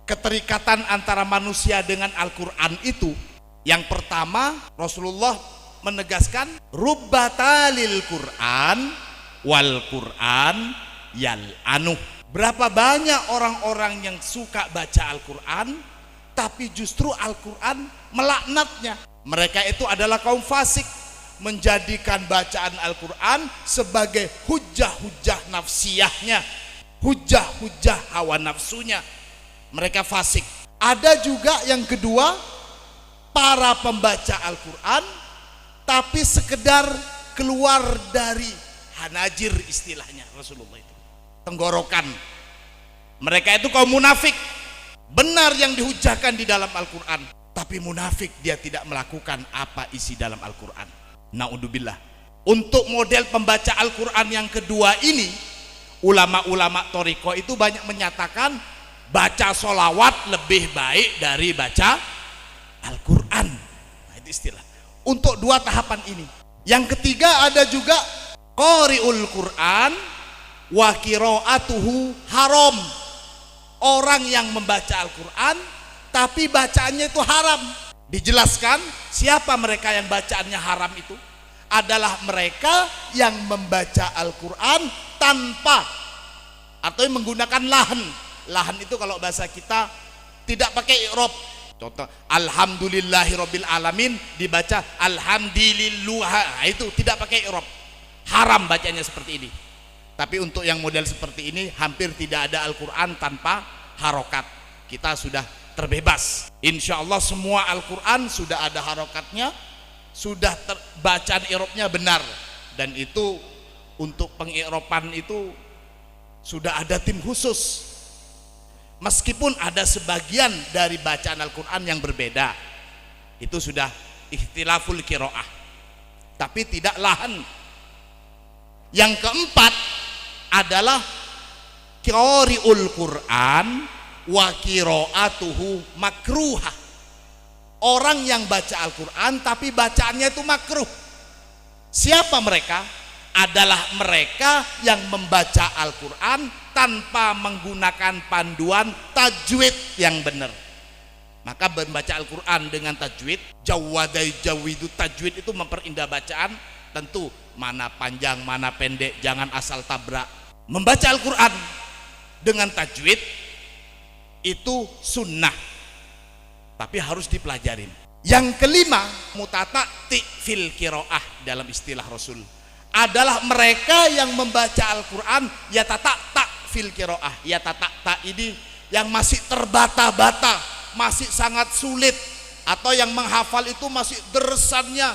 keterikatan antara manusia dengan Al-Quran itu, yang pertama Rasulullah menegaskan rubbatalil Quran wal Quran yal'anu. Berapa banyak orang-orang yang suka baca Al-Quran tapi justru Al-Quran melaknatnya. Mereka itu adalah kaum fasik, menjadikan bacaan Al-Quran sebagai hujah-hujah nafsiyahnya, hujah-hujah hawa nafsunya. Mereka fasik. Ada juga yang kedua, para pembaca Al-Quran tapi sekedar keluar dari hanajir, istilahnya Rasulullah itu, tenggorokan. Mereka itu kaum munafik. Benar yang dihujahkan di dalam Al-Quran, tapi munafik, dia tidak melakukan apa isi dalam Al-Quran. Na'udzubillah. Untuk model pembaca Al-Quran yang kedua ini, ulama-ulama Thariqah itu banyak menyatakan baca sholawat lebih baik dari baca Al-Quran. Nah, itu istilah untuk dua tahapan ini. Yang ketiga ada juga qari'ul Quran wa qira'atuhu haram. Orang yang membaca Al-Quran tapi bacaannya itu haram. Dijelaskan siapa mereka yang bacaannya haram itu? Adalah mereka yang membaca Al-Quran tanpa atau yang menggunakan lahan. Lahan itu kalau bahasa kita tidak pakai i'rab. Contoh alhamdulillahirabbil alamin dibaca alhamdulillah, itu tidak pakai i'rab. Haram bacanya seperti ini. Tapi untuk yang model seperti ini hampir tidak ada Al-Quran tanpa harokat. Kita sudah terbebas. Insya Allah semua Al-Quran sudah ada harokatnya, sudah bacaan i'rabnya benar. Dan itu untuk pengi'raban itu sudah ada tim khusus. Meskipun ada sebagian dari bacaan Al-Quran yang berbeda, itu sudah ikhtilaful qiraah, tapi tidak lahan. Yang keempat adalah qari'ul Quran wa qira'atuhu makruhah. Orang yang baca Al-Quran tapi bacaannya itu makruh. Siapa mereka? Adalah mereka yang membaca Al-Quran tanpa menggunakan panduan tajwid yang benar. Maka membaca Al-Quran dengan tajwid, jawadai jawidu, tajwid itu memperindah bacaan. Tentu mana panjang mana pendek, jangan asal tabrak. Membaca Al-Quran dengan tajwid itu sunnah, tapi harus dipelajarin. Yang kelima, mutata'ti fil qiraah dalam istilah Rasul adalah mereka yang membaca Al-Quran yatata'ta fil qiraah. Yatata'ta ini yang masih terbata-bata, masih sangat sulit, atau yang menghafal itu masih deresannya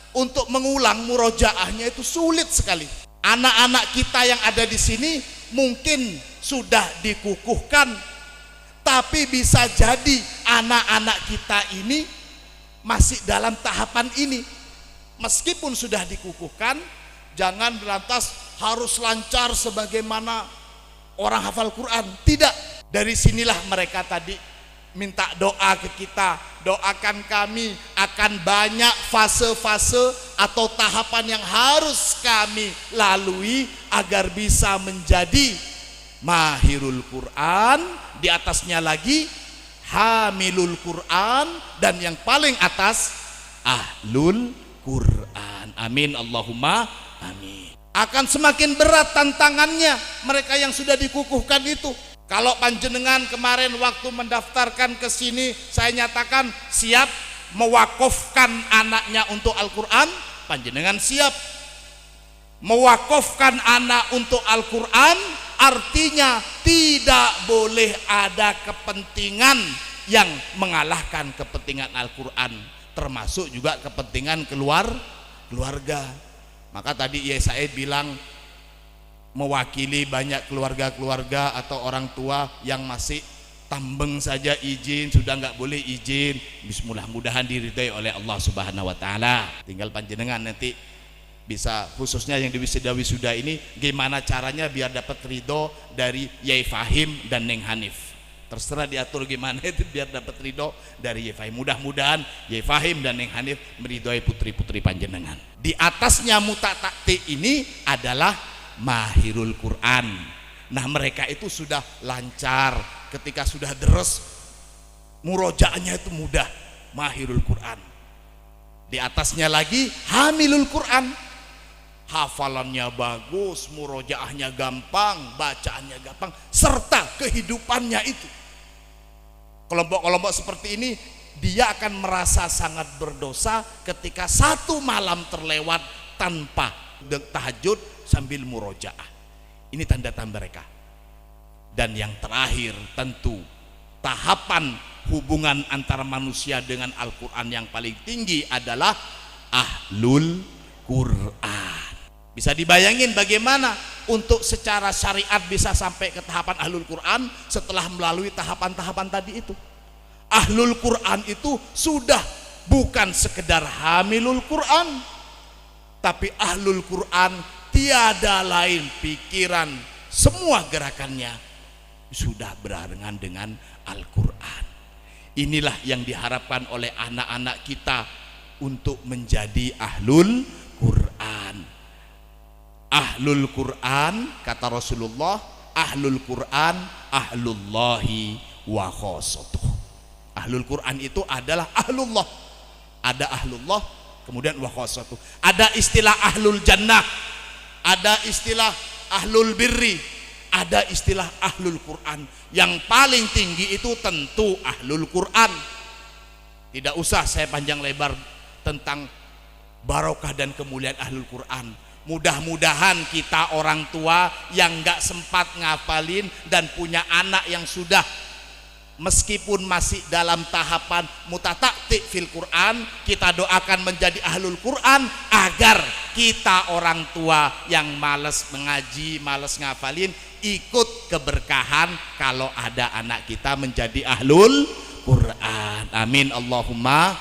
untuk mengulang murojaahnya itu sulit sekali. Anak-anak kita yang ada di sini mungkin sudah dikukuhkan, tapi bisa jadi anak-anak kita ini masih dalam tahapan ini. Meskipun sudah dikukuhkan, jangan lantas harus lancar sebagaimana orang hafal Quran. Tidak. Dari sinilah mereka tadi minta doa ke kita, doakan kami akan banyak fase-fase atau tahapan yang harus kami lalui agar bisa menjadi mahirul Quran, di atasnya lagi hamilul Quran, dan yang paling atas ahlul Quran. Amin Allahumma amin. Akan semakin berat tantangannya mereka yang sudah dikukuhkan itu. Kalau panjenengan kemarin waktu mendaftarkan ke sini, saya nyatakan siap mewakafkan anaknya untuk Al-Quran, panjenengan siap. Mewakafkan anak untuk Al-Quran artinya tidak boleh ada kepentingan yang mengalahkan kepentingan Al-Quran, termasuk juga kepentingan keluarga. Maka tadi Said bilang mewakili banyak keluarga-keluarga atau orang tua yang masih tambeng saja izin, sudah nggak boleh izin. Bismillah-mudahan diridai oleh Allah Subhanahu wa taala. Tinggal panjenengan nanti bisa, khususnya yang di wisuda ini, gimana caranya biar dapat ridho dari Yai Fahim dan Neng Hanif. Terserah diatur gimana itu biar dapat ridho dari Yai Fahim. Mudah-mudahan Yai Fahim dan Neng Hanif meridhoi putri-putri panjenengan. Di atasnya mutata'ti ini adalah mahirul Quran. Nah mereka itu sudah lancar ketika sudah deres, murojaahnya itu mudah, mahirul Quran. Di atasnya lagi hamilul Quran, hafalannya bagus, murojaahnya gampang, bacaannya gampang, serta kehidupannya itu. Kelompok-kelompok seperti ini dia akan merasa sangat berdosa ketika satu malam terlewat tanpa tahajud sambil murojaah. Ini tanda-tanda mereka. Dan yang terakhir, tentu tahapan hubungan antara manusia dengan Al-Quran yang paling tinggi adalah ahlul Quran. Bisa dibayangin bagaimana untuk secara syariat bisa sampai ke tahapan ahlul Quran setelah melalui tahapan-tahapan tadi itu. Ahlul Quran itu sudah bukan sekedar hamilul Quran, tapi ahlul Quran tiada lain pikiran, semua gerakannya sudah berbarengan dengan Al-Quran. Inilah yang diharapkan oleh anak-anak kita untuk menjadi ahlul Quran. Ahlul Quran, kata Rasulullah, ahlul Quran ahlullahi wa khosotuh. Ahlul Quran itu adalah ahlullah. Ada ahlullah, kemudian wa khosotuh. Ada istilah ahlul jannah, ada istilah ahlul birri, ada istilah ahlul Quran. Yang paling tinggi itu tentu ahlul Quran. Tidak usah saya panjang lebar tentang barokah dan kemuliaan ahlul Quran. Mudah-mudahan kita orang tua yang gak sempat ngafalin dan punya anak yang sudah meskipun masih dalam tahapan mutataktik fil Quran, kita doakan menjadi ahlul Quran agar kita orang tua yang malas mengaji, malas ngafalin, ikut keberkahan kalau ada anak kita menjadi ahlul Quran. Amin Allahumma